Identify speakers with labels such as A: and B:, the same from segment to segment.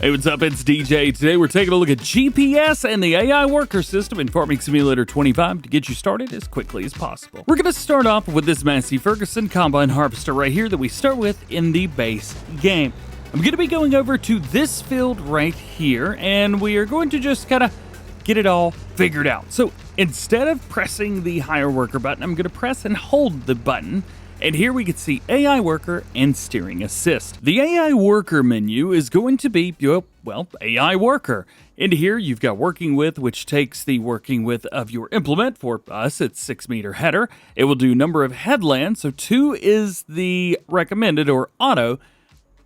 A: Hey, what's up? It's DJ. Today we're taking a look at GPS and the AI worker system in Farming Simulator 25 to get you started as quickly as possible. We're going to start off with this Massey Ferguson combine harvester right here that we start with in the base game. I'm going to be going over to this field right here, and we are going to just kind of get it all figured out. So instead of pressing the hire worker button, I'm going to press and hold the button. And here we can see AI Worker and Steering Assist. The AI Worker menu is going to be, well, AI Worker. And here you've got Working With, which takes the working width of your implement. For us, it's 6-meter header. It will do number of headlands, so 2 is the recommended or auto.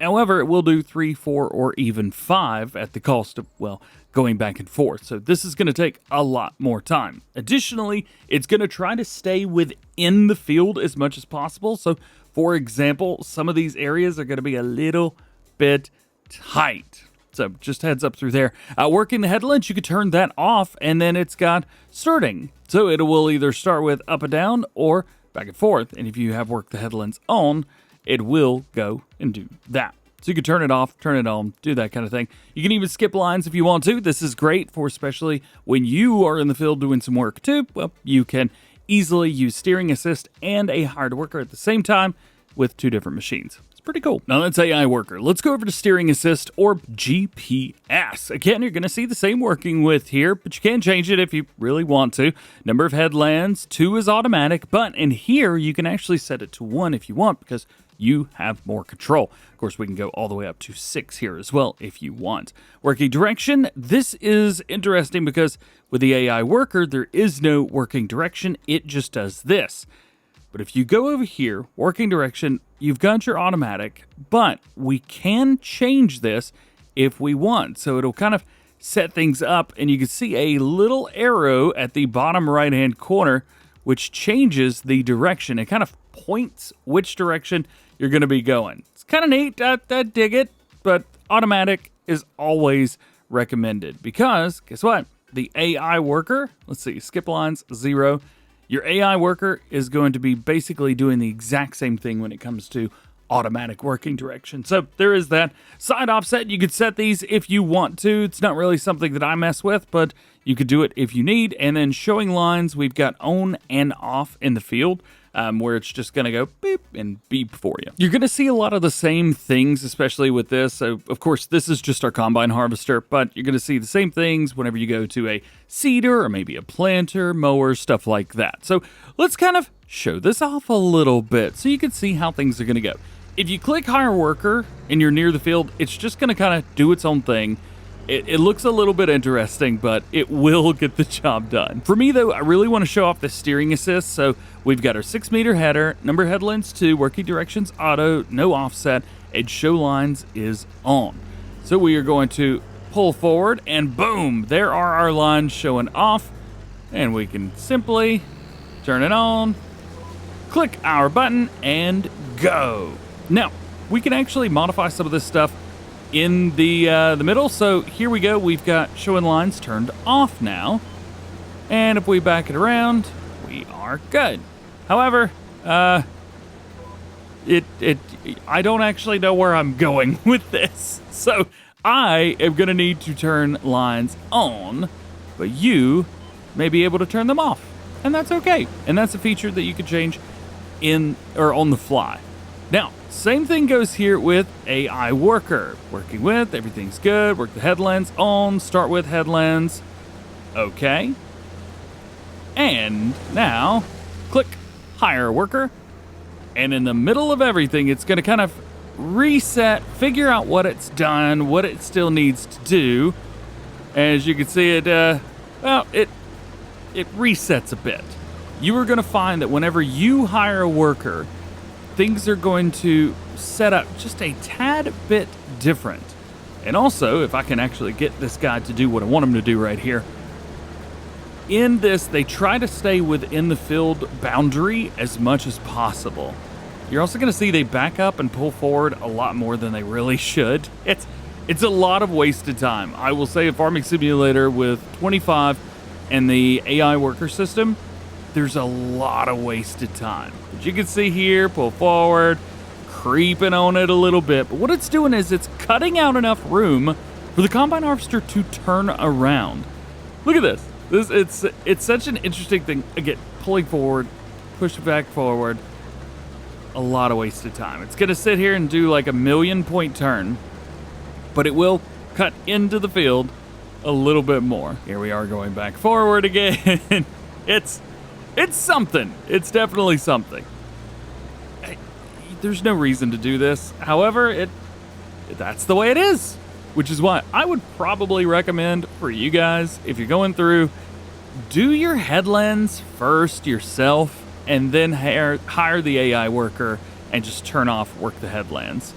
A: However, it will do 3, 4, or even 5 at the cost of, well, going back and forth. So this is going to take a lot more time. Additionally, it's going to try to stay within the field as much as possible. So, for example, some of these areas are going to be a little bit tight. So just heads up through there. Working the headlands, you could turn that off, and then it's got starting. So it will either start with up and down or back and forth. And if you have worked the headlands on, it will go and do that. So you can turn it off, turn it on, do that kind of thing. You can even skip lines if you want to. This is great for especially when you are in the field doing some work too. Well, you can easily use Steering Assist and a hired worker at the same time with 2 different machines. It's pretty cool. Now that's AI Worker. Let's go over to Steering Assist or GPS. Again, you're going to see the same working width here, but you can change it if you really want to. Number of headlands, 2 is automatic, but in here you can actually set it to 1 if you want because you have more control. Of course, we can go all the way up to 6 here as well if you want. Working direction, this is interesting because with the AI worker, there is no working direction. It just does this. But if you go over here, working direction, you've got your automatic, but we can change this if we want. So it'll kind of set things up, and you can see a little arrow at the bottom right-hand corner, which changes the direction. It kind of points which direction you're going to be going. It's kind of neat. I dig it, but automatic is always recommended because guess what? The AI worker, let's see, skip lines, 0. Your AI worker is going to be basically doing the exact same thing when it comes to automatic working direction. So there is that. Side offset, you could set these if you want to. It's not really something that I mess with, but you could do it if you need. And then showing lines, we've got on and off in the field. Where it's just going to go beep and beep for you. You're going to see a lot of the same things, especially with this. So, of course, this is just our combine harvester, but you're going to see the same things whenever you go to a seeder or maybe a planter, mower, stuff like that. So let's kind of show this off a little bit so you can see how things are going to go. If you click Hire Worker and you're near the field, it's just going to kind of do its own thing. It looks a little bit interesting, but it will get the job done. For me, though, I really want to show off the Steering Assist. So we've got our 6-meter header, number headlands 2, working directions auto, no offset, and show lines is on. So we are going to pull forward, and boom, there are our lines showing off. And we can simply turn it on, click our button, and go. Now, we can actually modify some of this stuff in the middle. So here we go. We've got showing lines turned off now. And if we back it around, we are good. However, I don't actually know where I'm going with this. So I am going to need to turn lines on, but you may be able to turn them off. And that's okay. And that's a feature that you can change in or on the fly. Now, same thing goes here with AI Worker. Working with, everything's good. Work the headlands on, start with headlands. Okay. And now, click Hire Worker. And in the middle of everything, it's going to kind of reset, figure out what it's done, what it still needs to do. As you can see, it resets a bit. You are going to find that whenever you hire a worker, things are going to set up just a tad bit different. And also, if I can actually get this guy to do what I want him to do right here, in this, they try to stay within the field boundary as much as possible. You're also going to see they back up and pull forward a lot more than they really should. It's a lot of wasted time. I will say a Farming Simulator with 25 and the AI worker system, there's a lot of wasted time. As you can see here, pull forward, creeping on it a little bit. But what it's doing is it's cutting out enough room for the combine harvester to turn around. Look at this. It's such an interesting thing. Again, pulling forward, push it back forward. A lot of wasted time. It's gonna sit here and do like a 1,000,000-point turn, but it will cut into the field a little bit more. Here we are going back forward again. It's something. It's definitely something. There's no reason to do this. However, that's the way it is, which is why I would probably recommend for you guys, if you're going through, do your headlands first yourself and then hire the AI worker and just turn off work the headlands.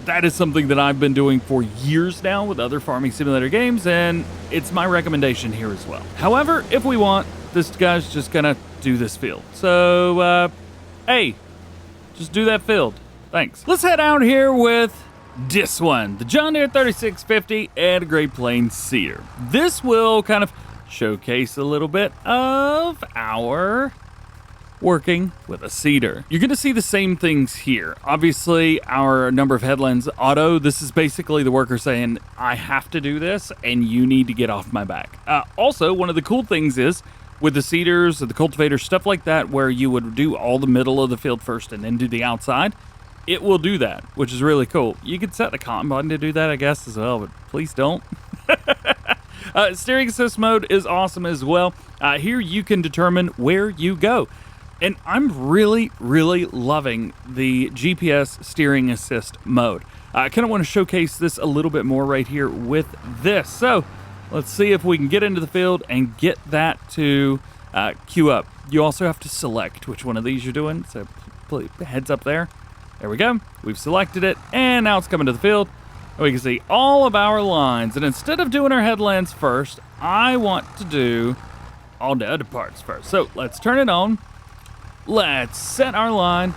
A: That is something that I've been doing for years now with other farming simulator games, and it's my recommendation here as well. However, if we want, this guy's just gonna do this field. So, hey, just do that field. Thanks. Let's head out here with this one, the John Deere 3650 and a Great Plains seeder. This will kind of showcase a little bit of our working with a seeder. You're going to see the same things here. Obviously, our number of headlands auto. This is basically the worker saying, I have to do this and you need to get off my back. Also, one of the cool things is with the seeders, the cultivators, stuff like that, where you would do all the middle of the field first and then do the outside, it will do that, which is really cool. You could set the combine to do that, I guess, as well, but please don't. Steering assist mode is awesome as well. Here you can determine where you go. And I'm really, really loving the GPS steering assist mode. I kind of want to showcase this a little bit more right here with this. So let's see if we can get into the field and get that to queue up. You also have to select which one of these you're doing. So heads up there. There we go. We've selected it, and now it's coming to the field. And we can see all of our lines. And instead of doing our headlands first, I want to do all the other parts first. So let's turn it on. Let's set our line,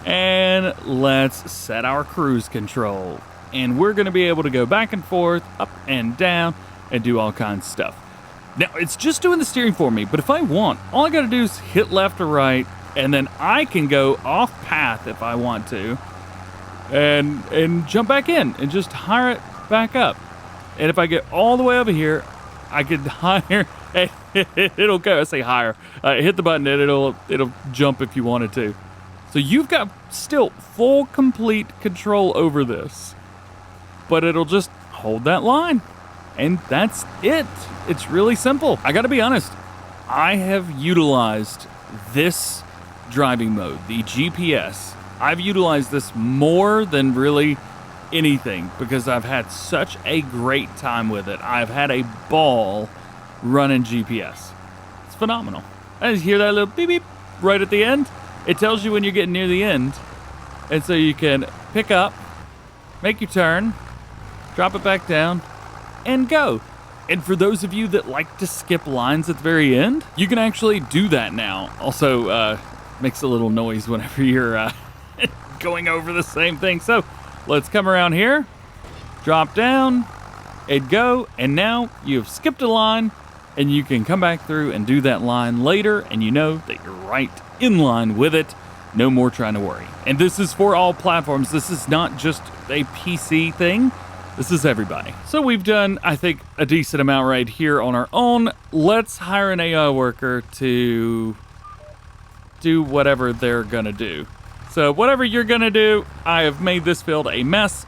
A: and let's set our cruise control. And we're going to be able to go back and forth, up and down, and do all kinds of stuff. Now, it's just doing the steering for me, but if I want, all I got to do is hit left or right, and then I can go off path if I want to, and jump back in and just hire it back up. And if I get all the way over here, I could hire. It'll go. I say hire. Hit the button and it'll jump if you wanted to. So you've got still full complete control over this, but it'll just hold that line, and that's it. It's really simple. I got to be honest. I have utilized this driving mode, the GPS. I've utilized this more than really anything because I've had such a great time with it. I've had a ball running GPS. It's phenomenal. I just hear that little beep beep right at the end. It tells you when you're getting near the end. And so you can pick up, make your turn, drop it back down, and go. And for those of you that like to skip lines at the very end, you can actually do that now. Also, makes a little noise whenever you're going over the same thing. So let's come around here, drop down, and go. And now you've skipped a line, and you can come back through and do that line later, and you know that you're right in line with it. No more trying to worry. And this is for all platforms. This is not just a PC thing. This is everybody. So we've done, I think, a decent amount right here on our own. Let's hire an AI worker to do whatever they're gonna do. So whatever you're gonna do, I have made this field a mess.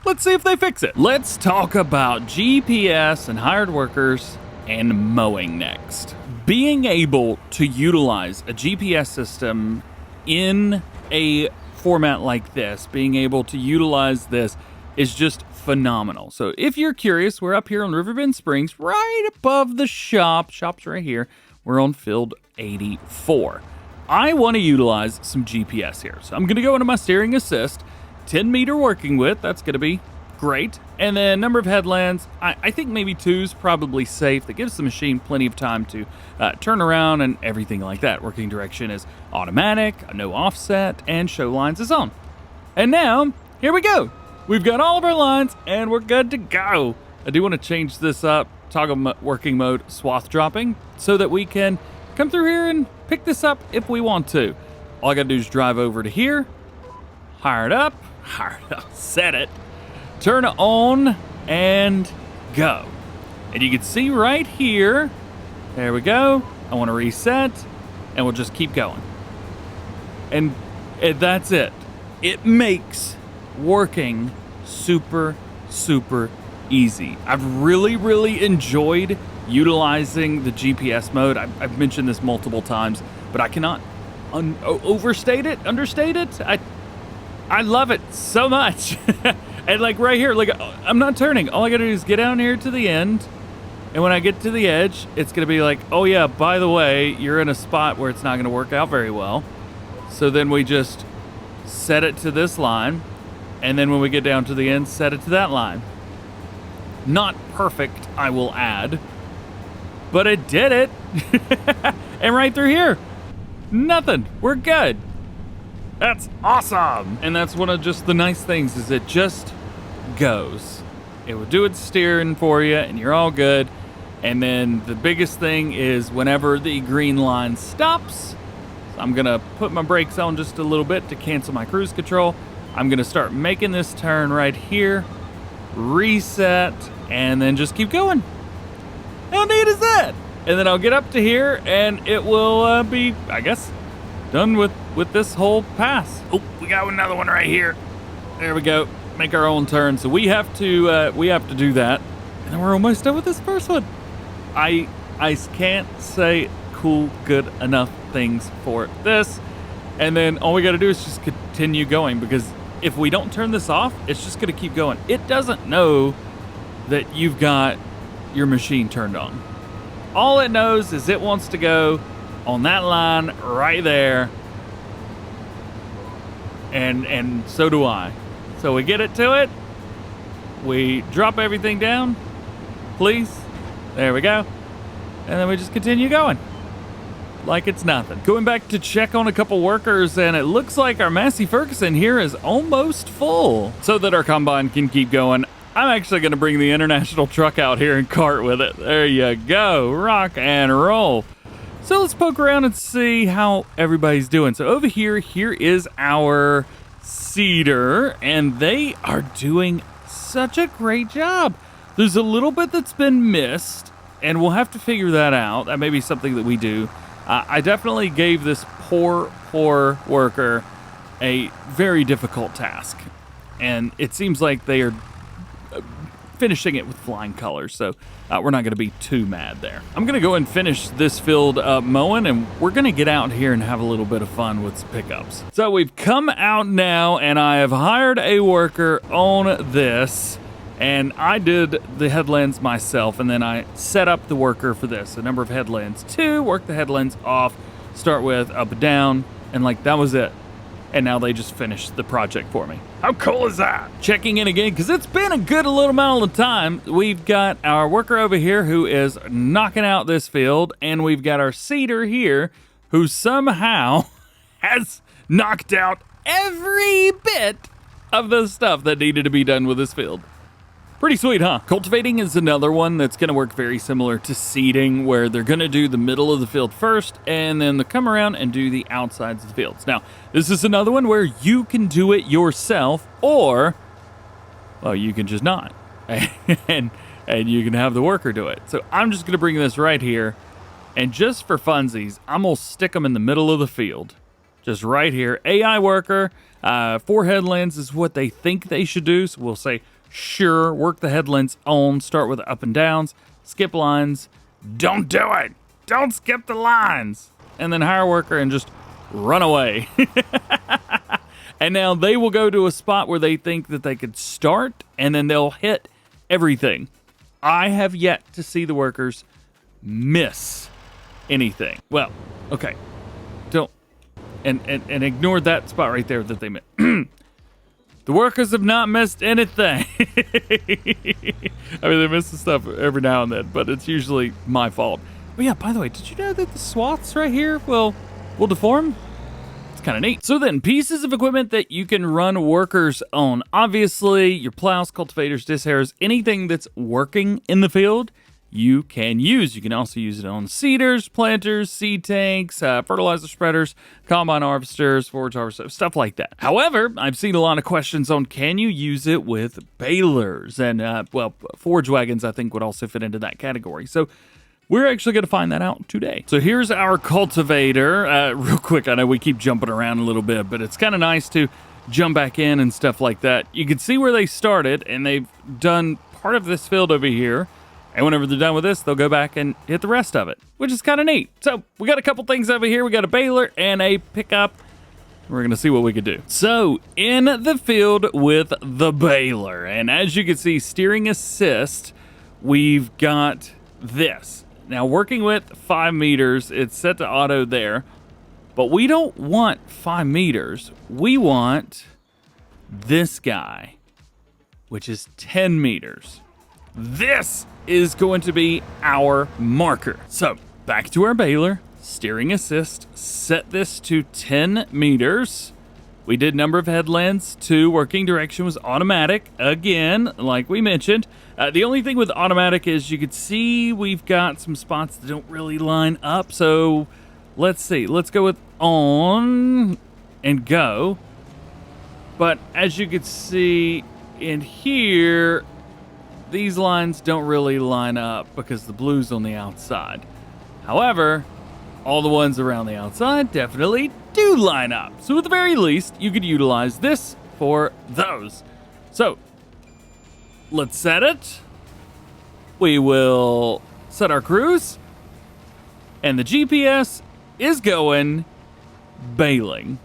A: Let's see if they fix it. Let's talk about GPS and hired workers and mowing next. Being able to utilize a GPS system in a format like this, being able to utilize this is just phenomenal. So if you're curious, we're up here on Riverbend Springs, right above the shop. Shop's right here. We're on field 84. I want to utilize some GPS here. So I'm going to go into my steering assist, 10 meter working width. That's going to be great. And then number of headlands, I think maybe 2 is probably safe. That gives the machine plenty of time to turn around and everything like that. Working direction is automatic, no offset, and show lines is on. And now, here we go. We've got all of our lines, and we're good to go. I do want to change this up, toggle working mode, swath dropping, so that we can come through here and pick this up if we want to. All I got to do is drive over to here, hire it up, set it, turn it on, and go. And you can see right here, there we go. I want to reset, and we'll just keep going. And that's it. It makes working super, super easy. I've really enjoyed utilizing the GPS mode. I've mentioned this multiple times, but I cannot understate it. I love it so much. And like right here, like I'm not turning. All I gotta do is get down here to the end. And when I get to the edge, it's gonna be like, oh yeah, by the way, you're in a spot where it's not gonna work out very well. So then we just set it to this line. And then when we get down to the end, set it to that line. Not perfect, I will add. But it did it. And right through here, nothing. We're good. That's awesome. And that's one of just the nice things is it just goes. It will do its steering for you and you're all good. And then the biggest thing is whenever the green line stops, I'm gonna put my brakes on just a little bit to cancel my cruise control. I'm gonna start making this turn right here, reset, and then just keep going. How neat is that? And then I'll get up to here and it will be, I guess, done with this whole pass. Oh, we got another one right here. There we go. Make our own turn. So we have to do that. And then we're almost done with this first one. I can't say cool, good enough things for this. And then all we got to do is just continue going because if we don't turn this off, it's just going to keep going. It doesn't know that you've got your machine turned on. All it knows is it wants to go on that line right there. And so do I. So we get it to it. We drop everything down. Please. There we go. And then we just continue going. Like it's nothing. Going back to check on a couple workers, and it looks like our Massey Ferguson here is almost full. So that our combine can keep going, I'm actually going to bring the international truck out here and cart with it. There you go. Rock and roll. So let's poke around and see how everybody's doing. So over here is our seeder, and they are doing such a great job. There's a little bit that's been missed, and we'll have to figure that out. That may be something that we do. I definitely gave this poor worker a very difficult task, and it seems like they are finishing it with flying colors, so we're not going to be too mad there. I'm going to go and finish this field mowing, and we're going to get out here and have a little bit of fun with some pickups. So we've come out now, and I have hired a worker on this, and I did the headlands myself, and then I set up the worker for this. A number of headlands, 2, work the headlands off, start with up and down, and like that was it. And now they just finished the project for me. How cool is that? Checking in again, because it's been a good little amount of time. We've got our worker over here who is knocking out this field, and we've got our seeder here who somehow has knocked out every bit of the stuff that needed to be done with this field. Pretty sweet, huh? Cultivating is another one that's going to work very similar to seeding, where they're going to do the middle of the field first, and then they'll come around and do the outsides of the fields. Now, this is another one where you can do it yourself, or, well, you can just not. and you can have the worker do it. So I'm just going to bring this right here, and just for funsies, I'm going to stick them in the middle of the field. Just right here. AI worker, 4 headlands is what they think they should do, so we'll say, sure, work the headlands on, start with the up and downs, skip lines, don't do it, don't skip the lines, and then hire a worker and just run away. And now they will go to a spot where they think that they could start, and then they'll hit everything. I have yet to see the workers miss anything. Well, okay, don't, and ignore that spot right there that they missed. The workers have not missed anything. I mean, they miss the stuff every now and then, but it's usually my fault. But yeah, by the way, did you know that the swaths right here will deform? It's kind of neat. So then, pieces of equipment that you can run workers on. Obviously, your plows, cultivators, disc harrows, anything that's working in the field, you can use. You can also use it on seeders, planters, seed tanks, fertilizer spreaders, combine harvesters, forage harvesters, stuff like that. However, I've seen a lot of questions on can you use it with balers? And, well, forage wagons, I think, would also fit into that category. So we're actually going to find that out today. So here's our cultivator. Real quick, I know we keep jumping around a little bit, but it's kind of nice to jump back in and stuff like that. You can see where they started, and they've done part of this field over here. And whenever they're done with this, they'll go back and hit the rest of it, which is kind of neat. So we got a couple things over here. We got a baler and a pickup. We're going to see what we can do. So in the field with the baler, and as you can see, steering assist, we've got this. Now working with 5 meters, it's set to auto there, but we don't want 5 meters. We want this guy, which is 10 meters. This is going to be our marker. So back to our baler, steering assist, set this to 10 meters. We did number of headlands, 2, working direction was automatic, again, like we mentioned. The only thing with automatic is you can see we've got some spots that don't really line up. So let's see, let's go with on and go. But as you can see in here, these lines don't really line up because the blue's on the outside. However, all the ones around the outside definitely do line up. So at the very least, you could utilize this for those. So let's set it. We will set our cruise. And the GPS is going Baling.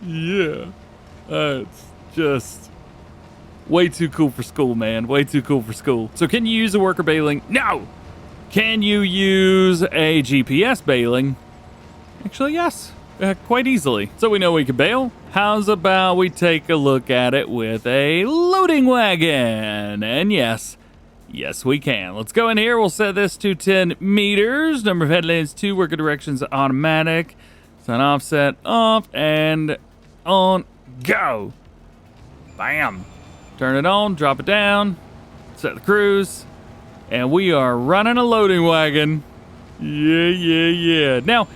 A: Yeah, that's just way too cool for school, man. Way too cool for school. So can you use a worker baling? No! Can you use a GPS baling? Actually, yes. Quite easily. So we know we can bale. How's about we take a look at it with a loading wagon? And yes, we can. Let's go in here. We'll set this to 10 meters. Number of headlands 2, worker directions automatic. Sun offset off and on go. Bam. Turn it on, drop it down, set the cruise, and we are running a loading wagon. Yeah. Now,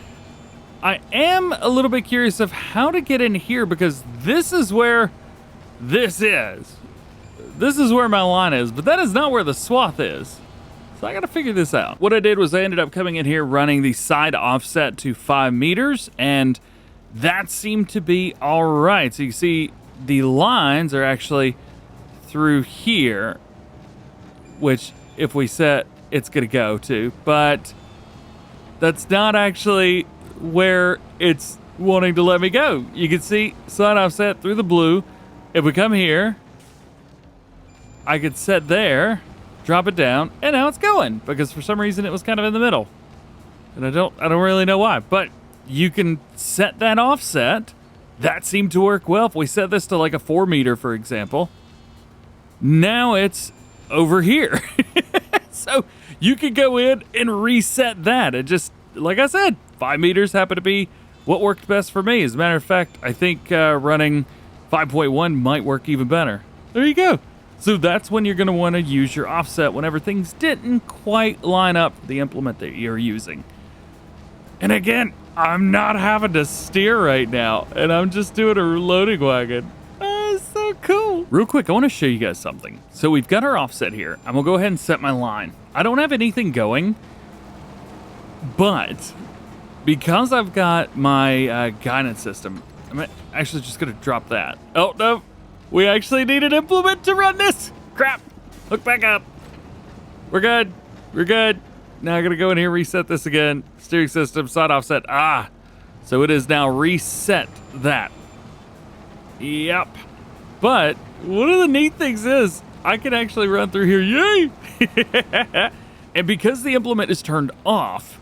A: I am a little bit curious of how to get in here because this is where this is. This is where my line is, but that is not where the swath is. So I got to figure this out. What I did was I ended up coming in here running the side offset to 5 meters, and that seemed to be all right. So you see the lines are actually through here, which if we set, it's going to go to, but that's not actually where it's wanting to let me go. You can see side offset through the blue. If we come here, I could set there, drop it down, and now it's going because for some reason it was kind of in the middle. And I don't really know why, but you can set that offset. That seemed to work well. If we set this to like a 4 meter, for example, now it's over here. So you could go in and reset that. It just, like I said, 5 meters happened to be what worked best for me. As a matter of fact, I think running 5.1 might work even better. There you go. So that's when you're going to want to use your offset whenever things didn't quite line up for the implement that you're using. And again, I'm not having to steer right now, and I'm just doing a loading wagon. So cool. Real quick, I want to show you guys something. So we've got our offset here. I'm gonna go ahead and set my line. I don't have anything going, but because I've got my guidance system, I'm actually just gonna drop that. Oh no, we actually need an implement to run this. Crap, hook back up. We're good. Now I'm gonna go in here, reset this again. Steering system, side offset. So it is now reset that. Yep. But one of the neat things is I can actually run through here. Yay! And because the implement is turned off,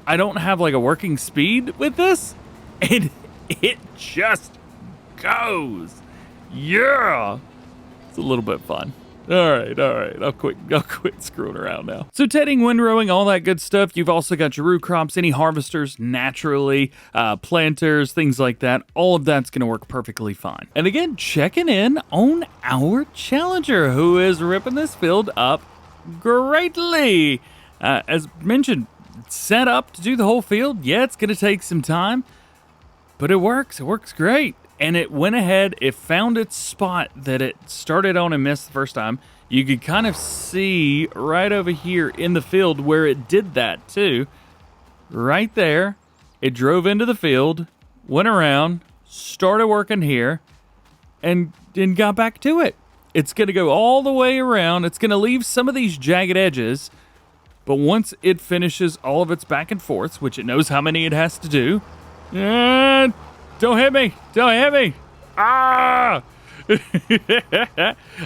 A: I don't have like a working speed with this, and it just goes. Yeah! It's a little bit fun. All right. I'll quit screwing around now. So tedding, windrowing, all that good stuff. You've also got your root crops, any harvesters, naturally, planters, things like that. All of that's going to work perfectly fine. And again, checking in on our challenger who is ripping this field up greatly. As mentioned, set up to do the whole field. Yeah, it's going to take some time, but it works. It works great. And it went ahead, it found its spot that it started on and missed the first time. You could kind of see right over here in the field where it did that too. Right there, it drove into the field, went around, started working here, and then got back to it. It's going to go all the way around. It's going to leave some of these jagged edges, but once it finishes all of its back and forths, which it knows how many it has to do, don't hit me! Don't hit me! Ah!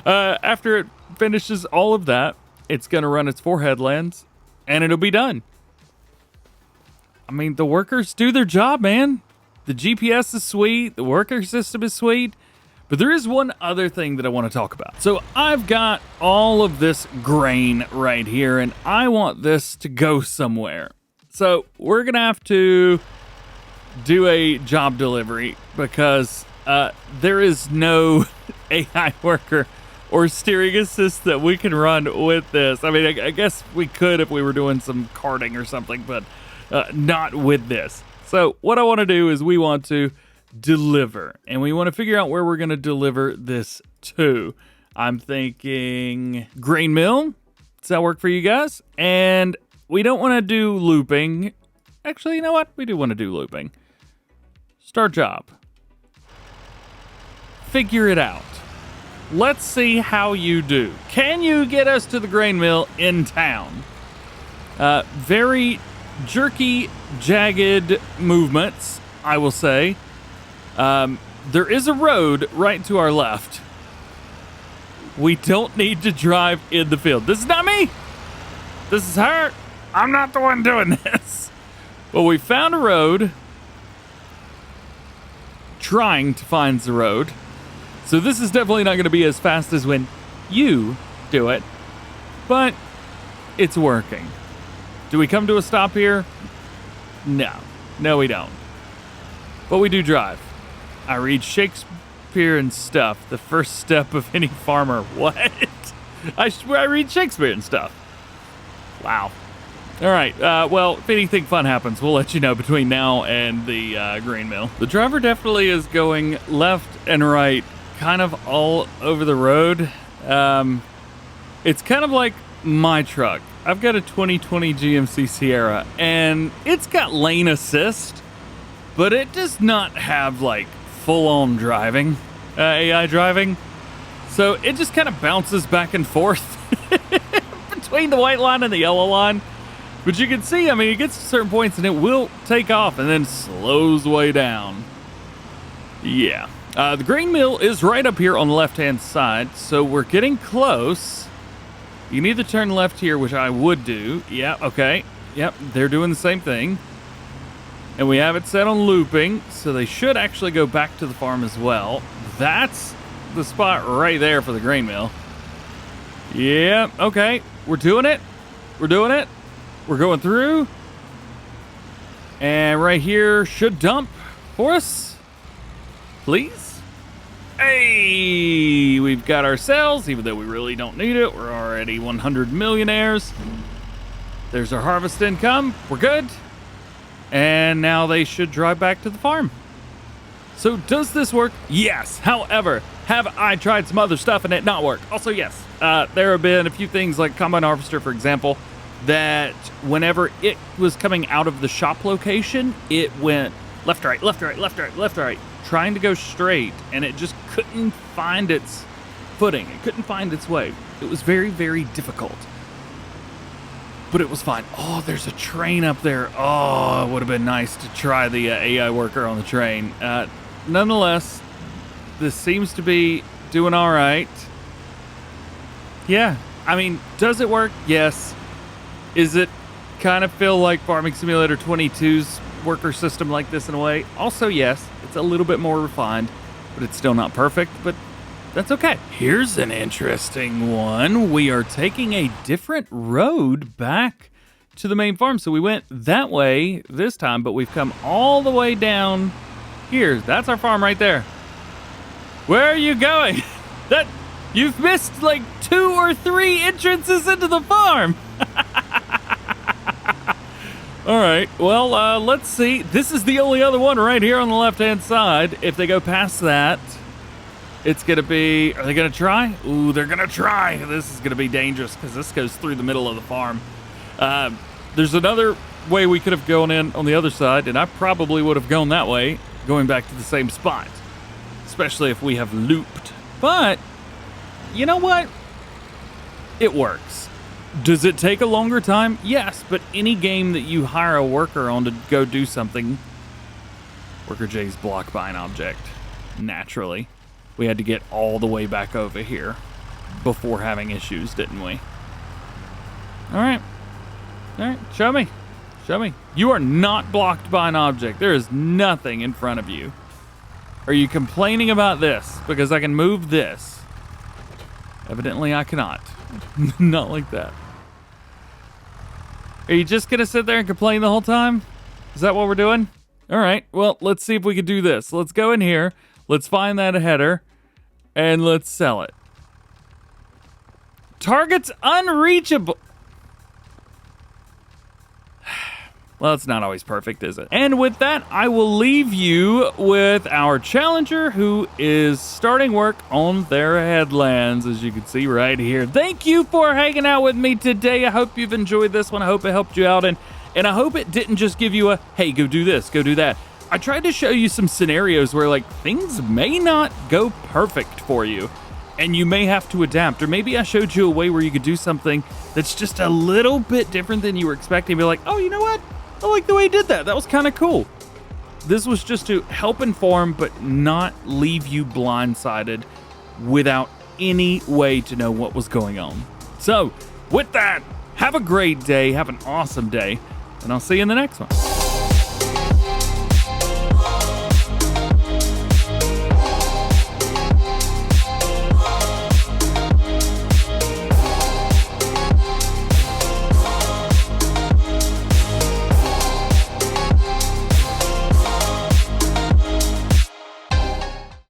A: After it finishes all of that, it's going to run its 4 headlands, and it'll be done. I mean, the workers do their job, man. The GPS is sweet. The worker system is sweet. But there is one other thing that I want to talk about. So I've got all of this grain right here, and I want this to go somewhere. So we're going to have to do a job delivery because there is no AI worker or steering assist that we can run with this. I mean, I guess we could if we were doing some karting or something, but not with this. So what I want to do is we want to deliver, and we want to figure out where we're going to deliver this to. I'm thinking grain mill. Does that work for you guys? And we don't want to do looping. Actually, you know what? We do want to do looping. Start job. Figure it out. Let's see how you do. Can you get us to the grain mill in town? Very jerky, jagged movements, I will say. There is a road right to our left. We don't need to drive in the field. This is not me. This is her. I'm not the one doing this. Well, we found a road. Trying to find the road. So this is definitely not going to be as fast as when you do it. But it's working. Do we come to a stop here? No. No, we don't. But we do drive. I read Shakespeare and stuff. The first step of any farmer. What? I swear I read Shakespeare and stuff. Wow. All right. Well, if anything fun happens, we'll let you know between now and the grain mill. The driver definitely is going left and right, kind of all over the road. It's kind of like my truck. I've got a 2020 GMC Sierra, and it's got lane assist, but it does not have like full-on driving, AI driving. So it just kind of bounces back and forth between the white line and the yellow line. But you can see, I mean, it gets to certain points and it will take off and then slows way down. Yeah. The grain mill is right up here on the left-hand side, so we're getting close. You can either turn left here, which I would do. Yeah, okay. Yep, they're doing the same thing. And we have it set on looping, so they should actually go back to the farm as well. That's the spot right there for the grain mill. Yeah, okay. We're doing it. We're doing it. We're going through. And right here should dump for us. Please. Hey, we've got ourselves, even though we really don't need it. We're already 100 millionaires. There's our harvest income. We're good. And now they should drive back to the farm. So does this work? Yes. However, have I tried some other stuff and it not work? Also, yes. There have been a few things like Combine Harvester, for example, that whenever it was coming out of the shop location, it went left, right, left, right, left, right, left, right, trying to go straight, and it just couldn't find its footing. It couldn't find its way. It was very, very difficult. But it was fine. Oh, there's a train up there. Oh, it would have been nice to try the AI worker on the train. Nonetheless, this seems to be doing all right. Yeah, I mean, does it work? Yes. Is it kind of feel like Farming Simulator 22's worker system like this in a way? Also, yes, it's a little bit more refined, but it's still not perfect, but that's okay. Here's an interesting one. We are taking a different road back to the main farm. So we went that way this time, but we've come all the way down here. That's our farm right there. Where are you going? You've missed like 2 or 3 entrances into the farm. All right, well, let's see. This is the only other one right here on the left-hand side. If they go past that, it's going to be... Are they going to try? Ooh, they're going to try. This is going to be dangerous because this goes through the middle of the farm. There's another way we could have gone in on the other side, and I probably would have gone that way, going back to the same spot, especially if we have looped. But you know what? It works. Does it take a longer time? Yes, but any game that you hire a worker on to go do something, Worker J's blocked by an object. Naturally. We had to get all the way back over here before having issues, didn't we? All right. All right, show me. Show me. You are not blocked by an object. There is nothing in front of you. Are you complaining about this? Because I can move this. Evidently, I cannot. Not like that. Are you just going to sit there and complain the whole time? Is that what we're doing? All right, well, let's see if we can do this. Let's go in here. Let's find that header. And let's sell it. Target's unreachable. Well, it's not always perfect, is it? And with that, I will leave you with our challenger who is starting work on their headlands, as you can see right here. Thank you for hanging out with me today. I hope you've enjoyed this one. I hope it helped you out. And I hope it didn't just give you a, hey, go do this, go do that. I tried to show you some scenarios where, like, things may not go perfect for you. And you may have to adapt. Or maybe I showed you a way where you could do something that's just a little bit different than you were expecting. Be like, oh, you know what? I like the way he did that. That was kind of cool. This was just to help inform, but not leave you blindsided without any way to know what was going on. So, with that, have a great day. Have an awesome day. And I'll see you in the next one.